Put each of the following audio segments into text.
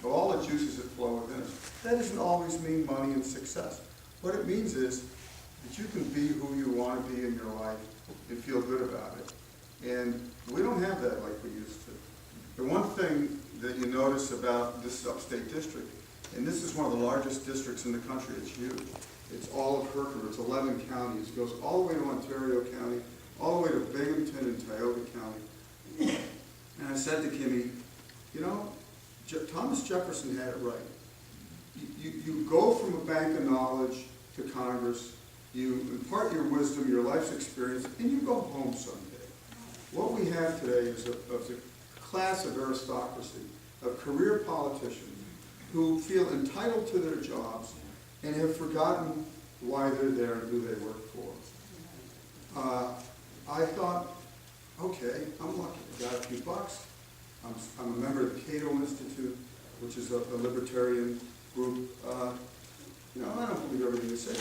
of all the juices that flow within us. That doesn't always mean money and success. What it means is that you can be who you want to be in your life and feel good about it. And we don't have that like we used to. The one thing that you notice about this upstate district, and this is one of the largest districts in the country, it's huge. It's all of Herkimer, it's 11 counties. It goes all the way to Ontario County, all the way to Binghamton and Tioga County. And I said to Kimmy, you know, Thomas Jefferson had it right. You go from a bank of knowledge to Congress, you impart your wisdom, your life's experience, and you go home someday. What we have today is a class of aristocracy, of career politicians who feel entitled to their jobs and have forgotten why they're there and who they work for. I thought, okay, I'm lucky. I got a few bucks. I'm a member of the Cato Institute, which is a libertarian group. You know, I don't believe everything they say,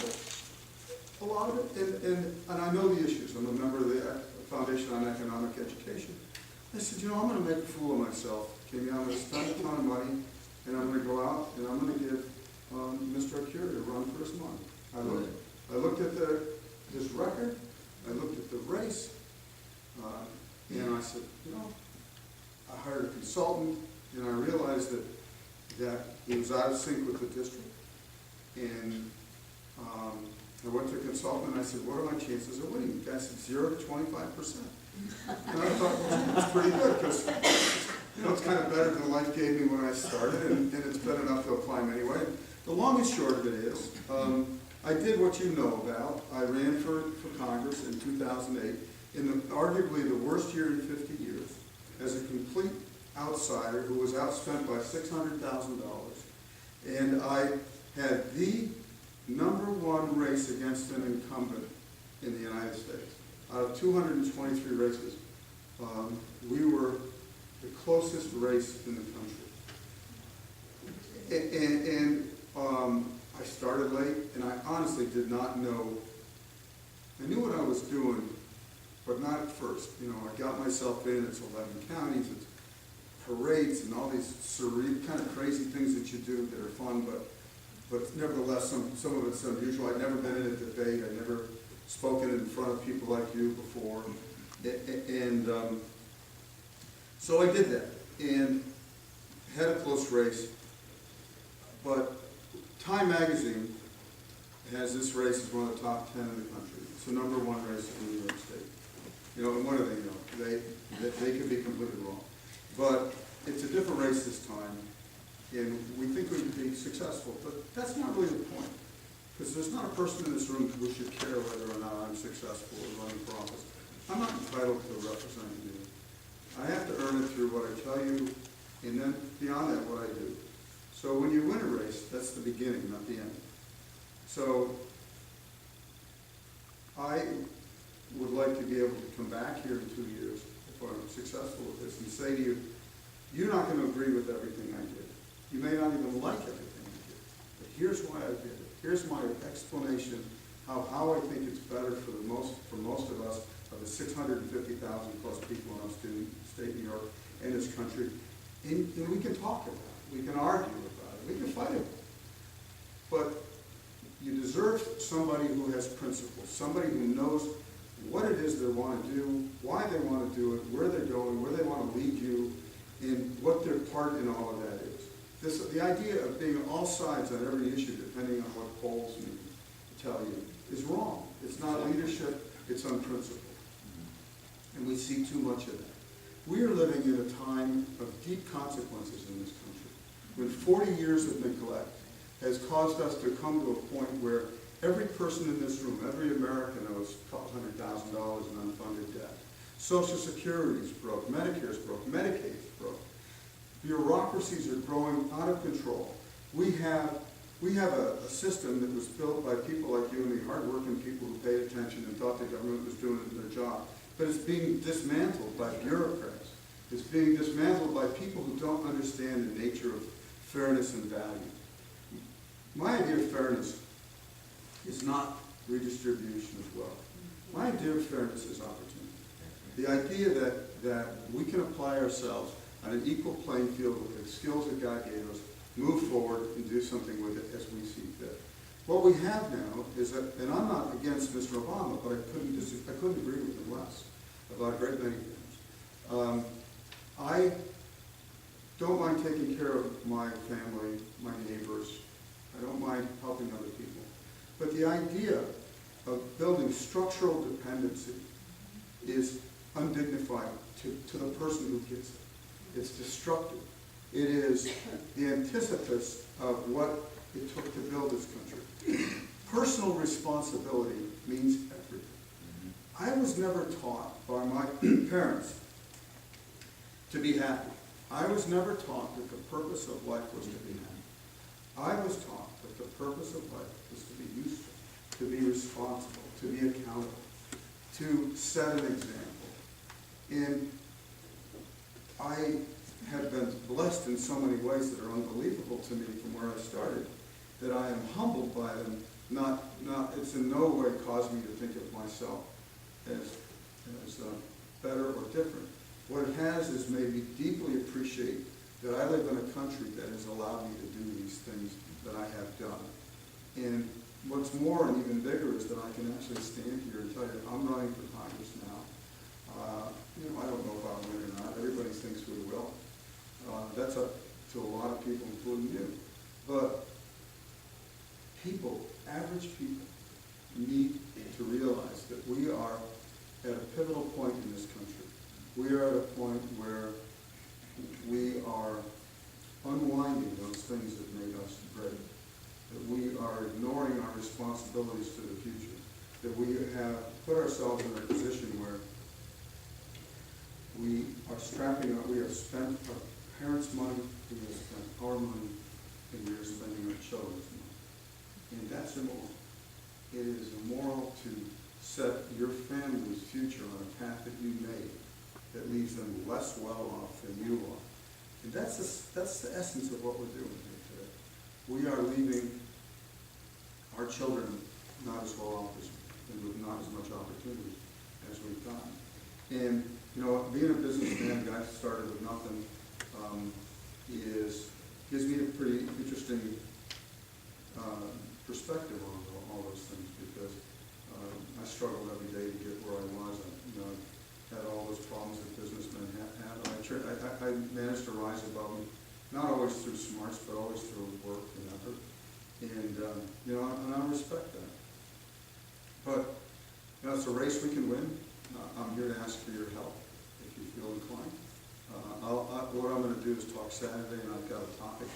but a lot of it, and I know the issues. I'm a member of the Foundation on Economic Education. I said, you know, I'm going to make a fool of myself, Kimmy. I'm going to spend a ton of money, and I'm going to go out, and I'm going to give Mr. Arcuri a run for his money. I looked at his record, I looked at the race, and I said, you know, I hired a consultant, and I realized that he was out of sync with the district. And I went to a consultant, and I said, what are my chances of winning? The guy said 0 to 25%. And I thought, well, that's pretty good, because you know, it's kind of better than the life gave me when I started, and it's been enough to climb anyway. The long and short of it is, I did what you know about. I ran for Congress in 2008, in arguably the worst year in 50 years, as a complete outsider who was outspent by $600,000. And I had the #1 race against an incumbent in the United States. Out of 223 races, we were the closest race in the country. And I started late, and I honestly did not know. I knew what I was doing, but not at first. You know, I got myself in. It's 11 counties. It's parades and all these surreal, kind of crazy things that you do that are fun, but nevertheless, some of it's unusual. I'd never been in a debate. I'd never spoken in front of people like you before. And so I did that and had a close race. But Time Magazine has this race as one of the top 10 in the country. It's the #1 race in New York State. You know, and what do they know? They could be completely wrong. But it's a different race this time, and we think we can be successful. But that's not really the point, because there's not a person in this room who should care whether or not I'm successful or running for office. I'm not entitled to represent you. I have to earn it through what I tell you, and then beyond that, what I do. So when you win a race, that's the beginning, not the end. So I would like to be able to come back here in 2 years, if I'm successful with this, and say to you, you're not going to agree with everything I did. You may not even like everything I did, but here's why I did it. Here's my explanation how I think it's better for most of us, of the 650,000 plus people in upstate New York and this country. And we can talk about it. We can argue about it. We can fight it. But you deserve somebody who has principles, somebody who knows what it is they want to do, why they want to do it, where they're going, where they want to lead you, and what their part in all of that is. The idea of being on all sides on every issue, depending on what polls tell you, is wrong. It's not leadership, it's unprincipled. And we see too much of that. We are living in a time of deep consequences in this country, when 40 years of neglect has caused us to come to a point where every person in this room, every American owes a couple $100,000 in unfunded debt. Social Security is broke, Medicare is broke, Medicaid is broke. Bureaucracies are growing out of control. We have a system that was built by people like you and me, hardworking people who paid attention and thought the government was doing their job. But it's being dismantled by bureaucrats. It's being dismantled by people who don't understand the nature of fairness and value. My idea of fairness is not redistribution of wealth. My idea of fairness is opportunity. The idea that we can apply ourselves on an equal playing field with the skills that God gave us, move forward and do something with it as we see fit. What we have now is that, and I'm not against Mr. Obama, but I couldn't agree with him less about a great many things. I don't mind taking care of my family, my neighbors. I don't mind helping other people. But the idea of building structural dependency is undignified to the person who gets it. It's destructive. It is the antithesis of what it took to build this country. Personal responsibility means everything. I was never taught by my parents to be happy. I was never taught that the purpose of life was to be happy. I was taught that the purpose of life was to be useful, to be responsible, to be accountable, to set an example. And I have been blessed in so many ways that are unbelievable to me from where I started, that I am humbled by them. It's in no way caused me to think of myself as better or different. What it has is made me deeply appreciate that I live in a country that has allowed me to do these things that I have done. And what's more and even bigger is that I can actually stand here and tell you I'm running for Congress now. I don't know if I'll win or not. Everybody thinks we will. That's up to a lot of people, including you. But people, average people, need to realize that we are at a pivotal point in this country. We are at a point where we are unwinding those things that made us great. That we are ignoring our responsibilities to the future. That we have put ourselves in a position where we are strapping up, we have spent our parents' money, we have spent our money, and we are spending our children's money. And that's immoral. It is immoral to set your family's future on a path that you made that leaves them less well off than you are. And that's the essence of what we're doing here today. We are leaving our children not as well off as, and with not as much opportunity as we've gotten. And being a businessman, guy started with nothing, gives me a pretty interesting perspective on all those things, because I struggled every day to get where I was. I had all those problems that businessmen have. I managed to rise above them, not always through smarts, but always through work and effort. And I respect that. But it's a race we can win. I'm here to ask for your help if you feel inclined. What I'm going to do is talk Saturday, and I've got a topic